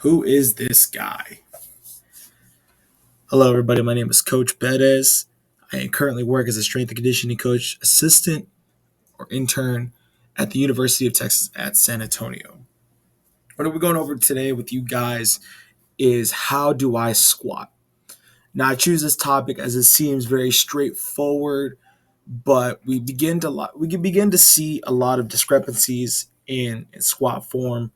Who is this guy? Hello, everybody. My name is Coach Betez. I currently work as a strength and conditioning coach, assistant, or intern at the University of Texas at San Antonio. What we're going over today with you guys is how do I squat? Now, I choose this topic as it seems very straightforward, but we can begin to see a lot of discrepancies in squat form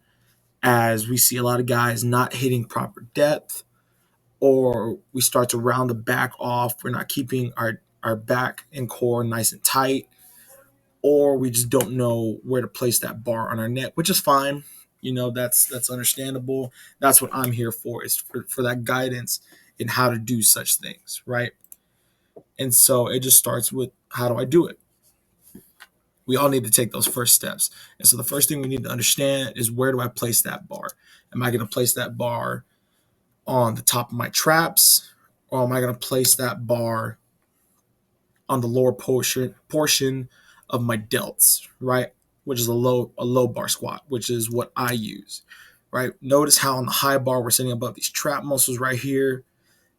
as we see a lot of guys not hitting proper depth, or we start to round the back off. We're not keeping our back and core nice and tight, or we just don't know where to place that bar on our neck, which is fine. That's understandable. That's what I'm here for, is for that guidance in how to do such things, right? And so it just starts with, how do I do it? We all need to take those first steps. And so the first thing we need to understand is, where do I place that bar? Am I going to place that bar on the top of my traps, or am I going to place that bar on the lower portion of my delts, right? Which is a low bar squat, which is what I use, right? Notice how on the high bar we're sitting above these trap muscles right here,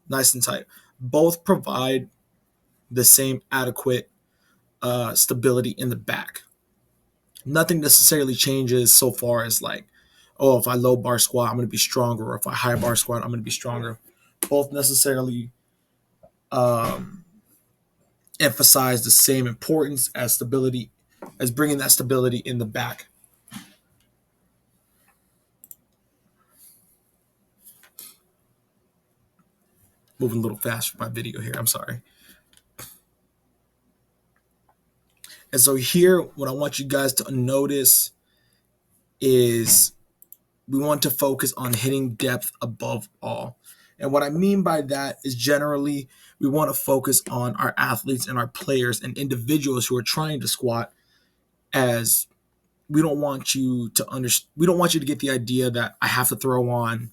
nice and tight. Both provide the same adequate stability in the back. Nothing necessarily changes so far as like, oh, if I low bar squat, I'm going to be stronger, or if I high bar squat, I'm going to be stronger. Both necessarily emphasize the same importance as stability, as bringing that stability in the back. Moving a little fast for my video here, I'm sorry. And so here, what I want you guys to notice is, we want to focus on hitting depth above all. And what I mean by that is, generally, we want to focus on our athletes and our players and individuals who are trying to squat, as we don't want you to get the idea that I have to throw on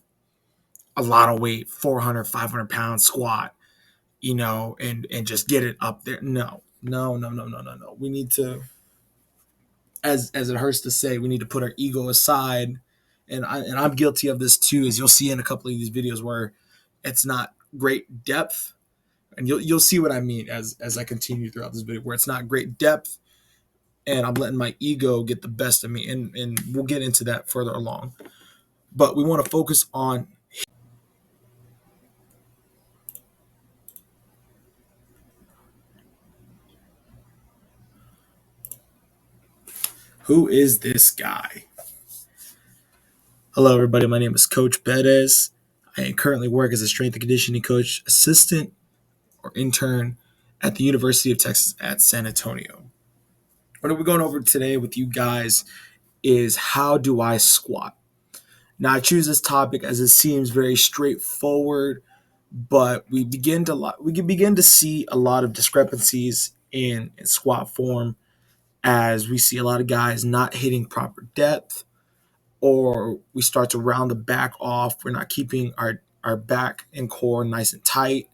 a lot of weight, 400, 500 pound squat, and just get it up there. No. We need to, as it hurts to say, we need to put our ego aside. And I'm guilty of this too, as you'll see in a couple of these videos where it's not great depth. And you'll see what I mean as I continue throughout this video, where it's not great depth, and I'm letting my ego get the best of me. And we'll get into that further along. But we want to focus on, who is this guy? Hello, everybody. My name is Coach Betez. I currently work as a strength and conditioning coach, assistant, or intern at the University of Texas at San Antonio. What we're going over today with you guys is, how do I squat? Now, I choose this topic as it seems very straightforward, but we can begin to see a lot of discrepancies in squat form, as we see a lot of guys not hitting proper depth, or we start to round the back off. We're not keeping our back and core nice and tight,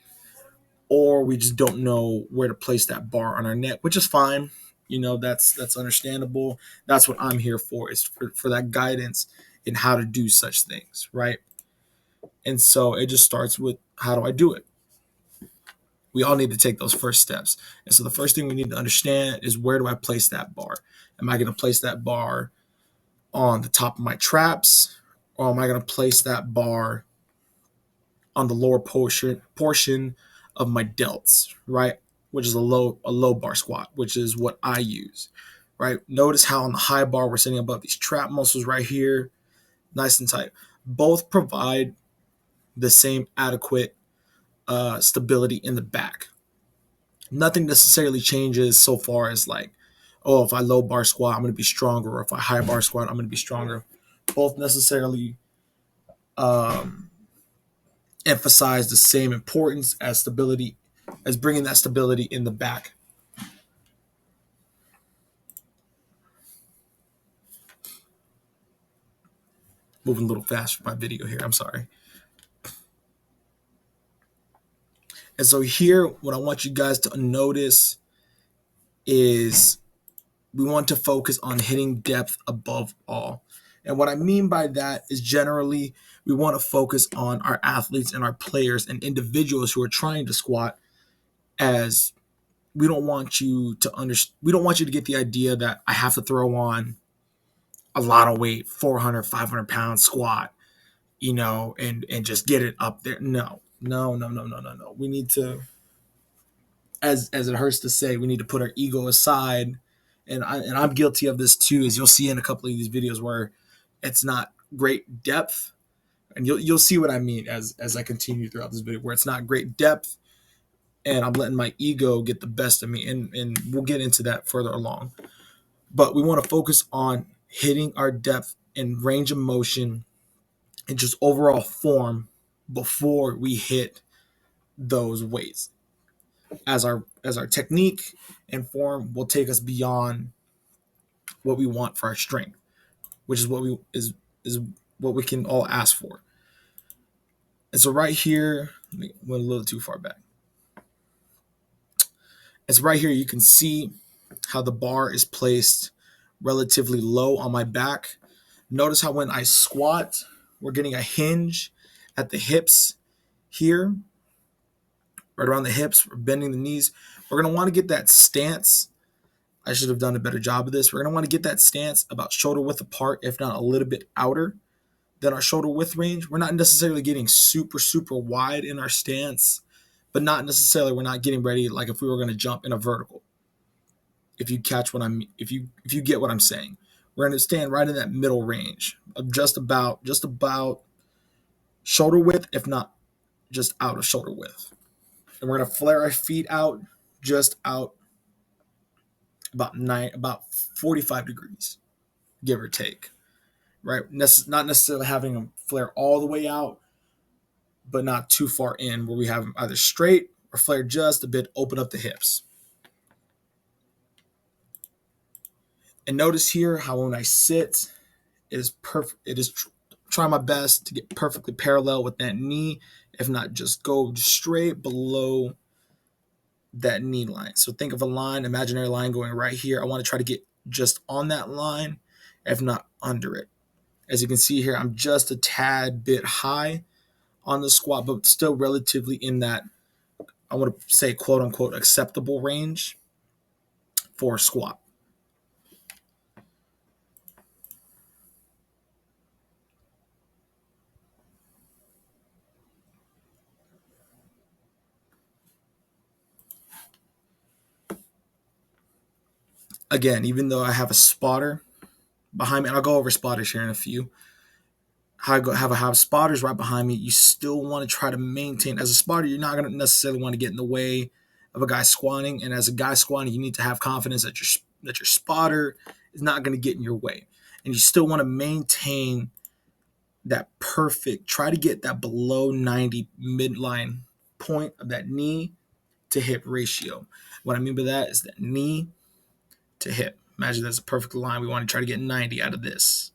or we just don't know where to place that bar on our neck, which is fine. That's understandable. That's what I'm here for, is for that guidance in how to do such things, right? And so it just starts with, how do I do it? We all need to take those first steps. And so the first thing we need to understand is, where do I place that bar? Am I going to place that bar on the top of my traps, or am I going to place that bar on the lower portion of my delts, right? Which is a low bar squat, which is what I use, right? Notice how on the high bar we're sitting above these trap muscles right here, nice and tight. Both provide the same adequate stability in the back. Nothing necessarily changes so far as like, oh, if I low bar squat, I'm going to be stronger, or if I high bar squat, I'm going to be stronger. Both necessarily emphasize the same importance as stability, as bringing that stability in the back. Moving a little fast for my video here, I'm sorry. And so here, what I want you guys to notice is, we want to focus on hitting depth above all. And what I mean by that is, generally, we want to focus on our athletes and our players and individuals who are trying to squat, as we don't want you to get the idea that I have to throw on a lot of weight, 400, 500 pound squat, and just get it up there. No, no, no, no, no, no, no. We need to, as it hurts to say, we need to put our ego aside. And I'm guilty of this too, as you'll see in a couple of these videos where it's not great depth, and you'll see what I mean as I continue throughout this video, where it's not great depth, and I'm letting my ego get the best of me, and we'll get into that further along. But we want to focus on hitting our depth and range of motion and just overall form before we hit those weights, as our technique and form will take us beyond what we want for our strength, which is what we can all ask for. And so right here, went a little too far back. It's right here, you can see how the bar is placed relatively low on my back. Notice how when I squat, we're getting a hinge at the hips here, right around the hips. We're bending the knees. We're going to want to get that stance. I should have done a better job of this. We're going to want to get that stance about shoulder width apart, if not a little bit outer than our shoulder width range. We're not necessarily getting super, super wide in our stance, but not necessarily we're not getting ready like if we were going to jump in a vertical. If you catch what I'm, if you get what I'm saying, we're going to stand right in that middle range of just about shoulder width, if not just out of shoulder width. And we're going to flare our feet out just out about 45 degrees, give or take, right? Not necessarily having them flare all the way out, but not too far in where we have them either straight or flare just a bit, open up the hips. And notice here how when I sit, it is perfect. It is try my best to get perfectly parallel with that knee, if not just go straight below that knee line. So think of a line, imaginary line going right here. I want to try to get just on that line, if not under it. As you can see here, I'm just a tad bit high on the squat, but still relatively in that, I want to say, quote unquote, acceptable range for a squat. Again, even though I have a spotter behind me, and I'll go over spotters here in a few, I have spotters right behind me, you still want to try to maintain. As a spotter, you're not going to necessarily want to get in the way of a guy squatting, and as a guy squatting, you need to have confidence that your spotter is not going to get in your way, and you still want to maintain that try to get that below 90 midline point of that knee to hip ratio. What I mean by that is that knee to hip. Imagine that's a perfect line. We want to try to get 90 out of this.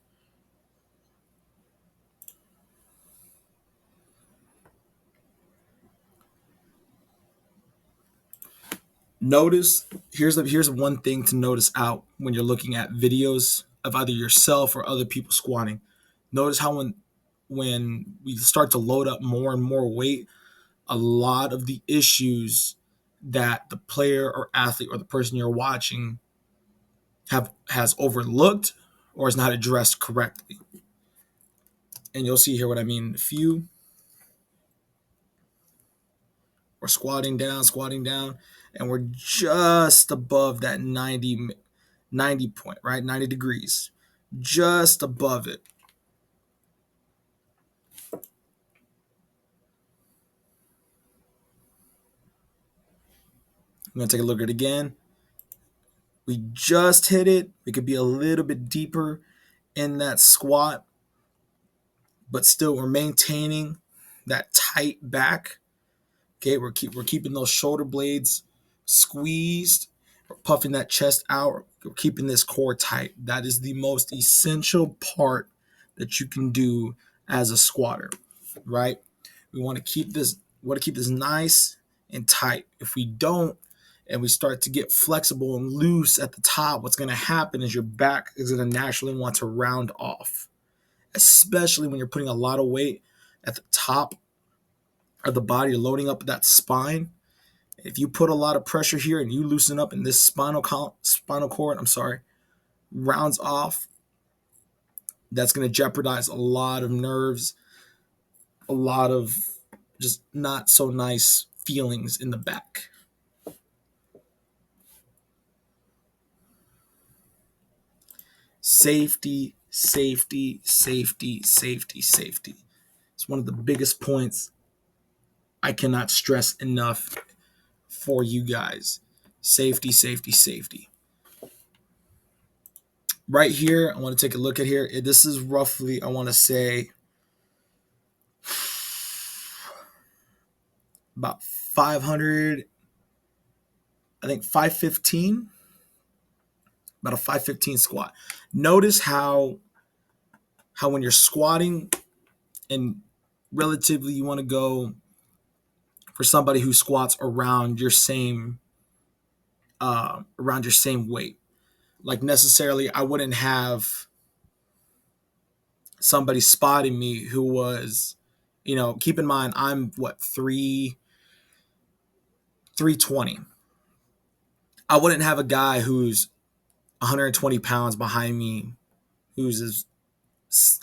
Notice, here's one thing to notice out when you're looking at videos of either yourself or other people squatting. Notice how when we start to load up more and more weight, a lot of the issues that the player or athlete or the person you're watching has overlooked or is not addressed correctly. And you'll see here what I mean. Few, we're squatting down, and we're just above that 90 point, right? 90 degrees, just above it. I'm going to take a look at it again. We just hit it. We could be a little bit deeper in that squat, but still we're maintaining that tight back. Okay, we're keeping those shoulder blades squeezed. We're puffing that chest out. We're keeping this core tight. That is the most essential part that you can do as a squatter, right? We want to keep this nice and tight. If we don't, and we start to get flexible and loose at the top, what's going to happen is your back is going to naturally want to round off, especially when you're putting a lot of weight at the top of the body, you're loading up that spine. If you put a lot of pressure here and you loosen up and this spinal cord, rounds off, that's going to jeopardize a lot of nerves, a lot of just not so nice feelings in the back. Safety, safety, safety, safety, safety. It's one of the biggest points I cannot stress enough for you guys. Safety, safety, safety. Right here, I want to take a look at here. This is roughly, I want to say, about 500, I think 515, about a 515 squat. Notice how when you're squatting and relatively you want to go for somebody who squats around your same weight. Like necessarily, I wouldn't have somebody spotting me who was, keep in mind, I'm 320. I wouldn't have a guy who's 120 pounds behind me, who's as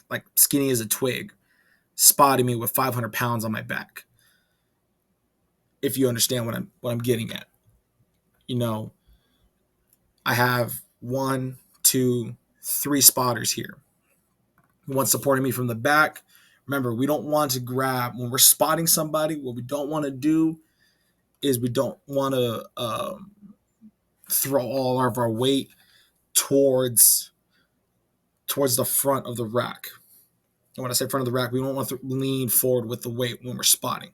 like skinny as a twig, spotting me with 500 pounds on my back. If you understand what I'm getting at, I have 1, 2, 3 spotters here. One supporting me from the back. Remember, we don't want to grab when we're spotting somebody. What we don't want to do is we don't want to throw all of our weight towards the front of the rack. And when I say front of the rack, we don't want to lean forward with the weight when we're spotting,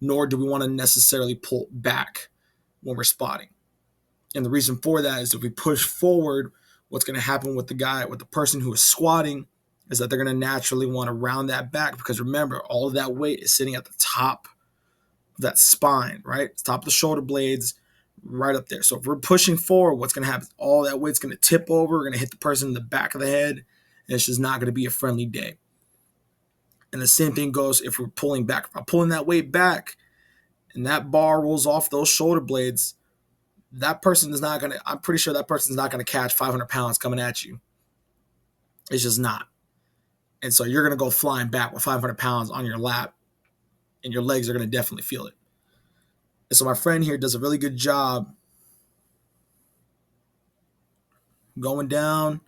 nor do we want to necessarily pull back when we're spotting. And the reason for that is if we push forward, what's going to happen with the person who is squatting is that they're going to naturally want to round that back, because remember, all of that weight is sitting at the top of that spine, right? Top of the shoulder blades, right up there. So if we're pushing forward, what's going to happen is all that weight's going to tip over. We're going to hit the person in the back of the head, and it's just not going to be a friendly day. And the same thing goes if we're pulling back. If I'm pulling that weight back and that bar rolls off those shoulder blades, I'm pretty sure that person's not going to catch 500 pounds coming at you. It's just not. And so you're going to go flying back with 500 pounds on your lap, and your legs are going to definitely feel it. And so my friend here does a really good job going down.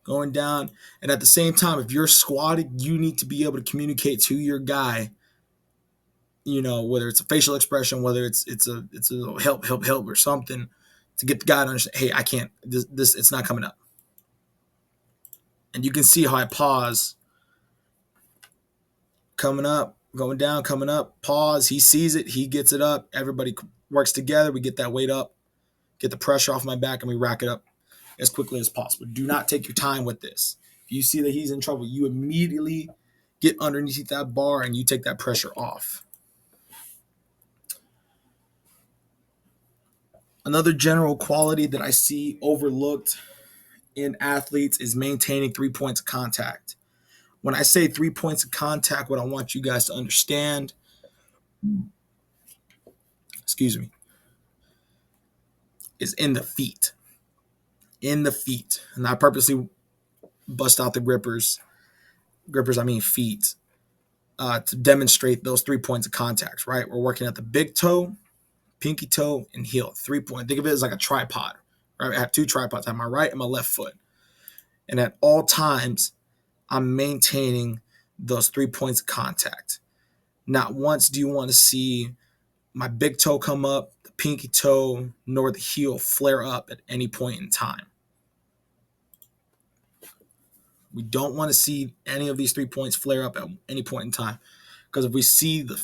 And at the same time, if you're squatted, you need to be able to communicate to your guy, whether it's a facial expression, whether it's a help or something, to get the guy to understand, hey, I can't, this it's not coming up. And you can see how I pause, coming up, going down, coming up, pause. He sees it, he gets it up. Everybody works together. We get that weight up, get the pressure off my back, and we rack it up as quickly as possible. Do not take your time with this. If you see that he's in trouble, you immediately get underneath that bar and you take that pressure off. Another general quality that I see overlooked in athletes is maintaining 3 points of contact. When I say 3 points of contact, what I want you guys to understand, is in the feet. In the feet. And I purposely bust out the grippers, I mean feet, to demonstrate those 3 points of contact, right? We're working at the big toe, pinky toe, and heel. 3 point. Think of it as like a tripod, right? I have 2 tripods. I have my right and my left foot. And at all times, I'm maintaining those 3 points of contact. Not once do you want to see my big toe come up, the pinky toe, nor the heel flare up at any point in time. We don't want to see any of these 3 points flare up at any point in time. Because if we see the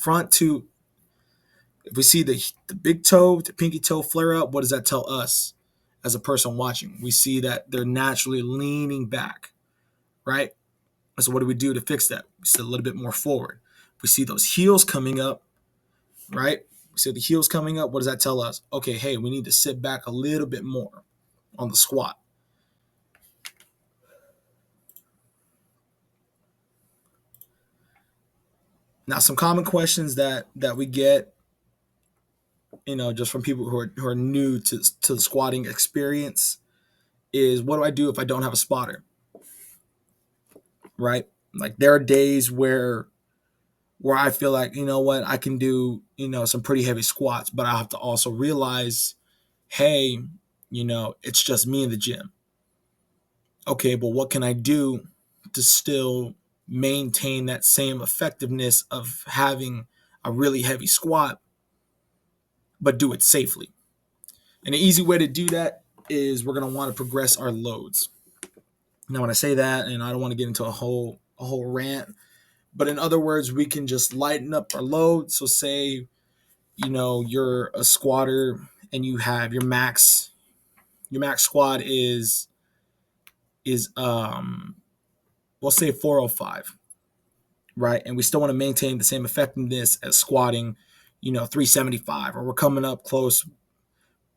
big toe, the pinky toe flare up, what does that tell us as a person watching? We see that they're naturally leaning back, right? So what do we do to fix that? We sit a little bit more forward. If we see those heels coming up, right? We see the heels coming up. What does that tell us? Okay, hey, we need to sit back a little bit more on the squat. Now, some common questions that we get, just from people who are new to the squatting experience is, what do I do if I don't have a spotter? Right? Like, there are days where I feel like, what, I can do, some pretty heavy squats, but I have to also realize, hey, it's just me in the gym. Okay, but what can I do to still maintain that same effectiveness of having a really heavy squat, but do it safely? And an easy way to do that is, we're going to want to progress our loads. Now, when I say that, and I don't want to get into a whole rant, but in other words, we can just lighten up our load. So say, you're a squatter and you have your max squat is we'll say 405, right? And we still want to maintain the same effectiveness as squatting, 375, or we're coming up close,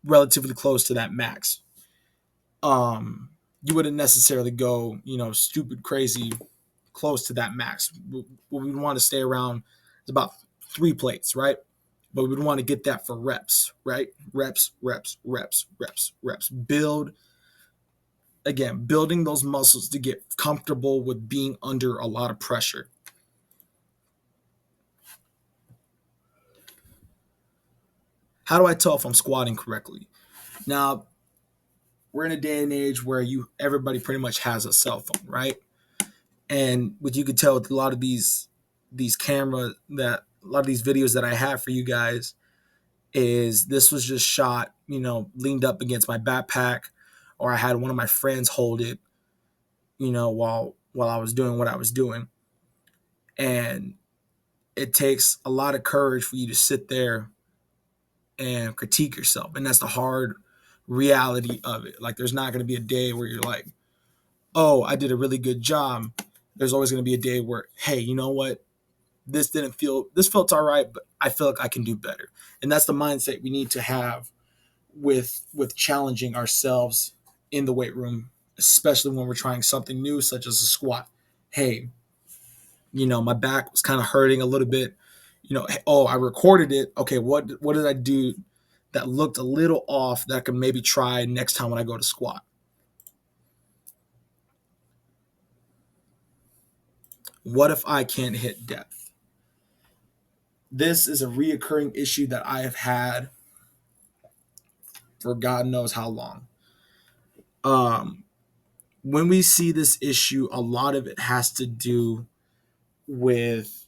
relatively close to that max. You wouldn't necessarily go, stupid crazy close to that max. What we want to stay around is about 3 plates, right? But we would want to get that for reps, right? Reps, reps, reps, reps, reps. Building those muscles to get comfortable with being under a lot of pressure. How do I tell if I'm squatting correctly? Now, we're in a day and age where everybody pretty much has a cell phone, right? And what you could tell with a lot of these videos that I have for you guys is, this was just shot, leaned up against my backpack, or I had one of my friends hold it, while I was doing what I was doing. And it takes a lot of courage for you to sit there and critique yourself. And that's the hard reality of it. Like, there's not going to be a day where you're like, oh, I did a really good job. There's always going to be a day where, hey, you know what? This felt all right, but I feel like I can do better. And that's the mindset we need to have with challenging ourselves in the weight room, especially when we're trying something new, such as a squat. Hey, my back was kind of hurting a little bit. Oh, I recorded it. Okay, what did I do that looked a little off that I could maybe try next time when I go to squat? What if I can't hit depth? This is a reoccurring issue that I have had for God knows how long. When we see this issue, a lot of it has to do with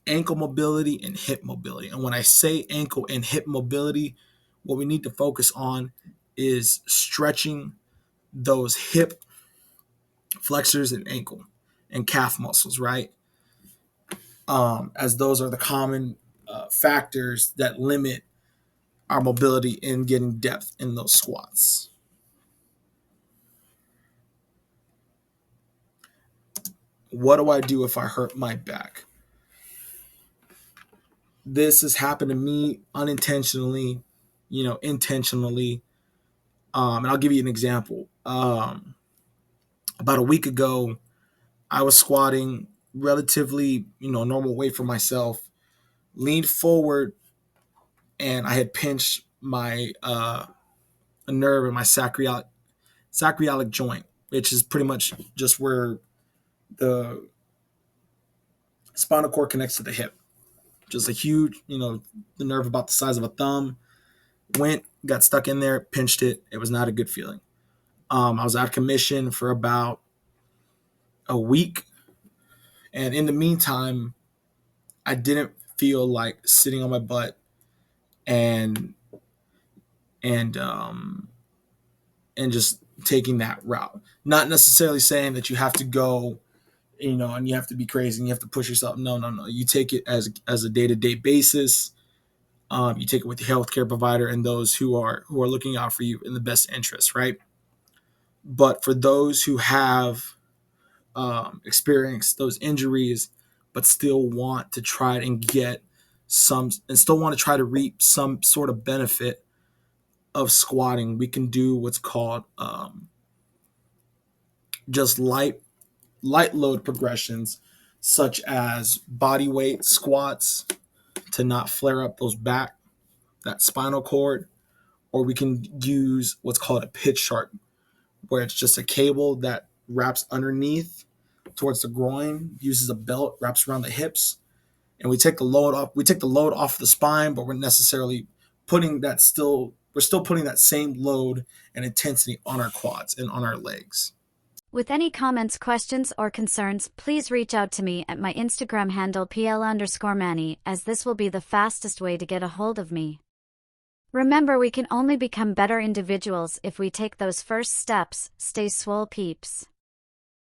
ankle mobility and hip mobility. And when I say ankle and hip mobility, what we need to focus on is stretching those hip flexors and ankle and calf muscles, right? As those are the common factors that limit our mobility in getting depth in those squats. What do I do if I hurt my back? This has happened to me unintentionally, intentionally. And I'll give you an example. About a week ago, I was squatting relatively, normal weight for myself, leaned forward, and I had pinched my a nerve in my sacroiliac joint, which is pretty much just where the spinal cord connects to the hip. Just a huge, the nerve about the size of a thumb. Got stuck in there, pinched it. It was not a good feeling. I was out of commission for about a week, and in the meantime, I didn't feel like sitting on my butt and and um, and just taking that route. Not necessarily saying that you have to go, and you have to be crazy and you have to push yourself. No, no, no. You take it as a day-to-day basis. You take it with your healthcare provider and those who are looking out for you in the best interest, right? But for those who have experienced those injuries, but still want to try and get some, and still want to try to reap some sort of benefit of squatting, we can do what's called just light load progressions, such as body weight squats to not flare up that spinal cord, or we can use what's called a pitch shark, where it's just a cable that wraps underneath towards the groin, uses a belt, wraps around the hips, and we take the load off. We take the load off the spine, but we're still putting that same load and intensity on our quads and on our legs. With any comments, questions, or concerns, please reach out to me at my Instagram handle PL_Manny, as this will be the fastest way to get a hold of me. Remember, we can only become better individuals if we take those first steps. Stay swole, peeps.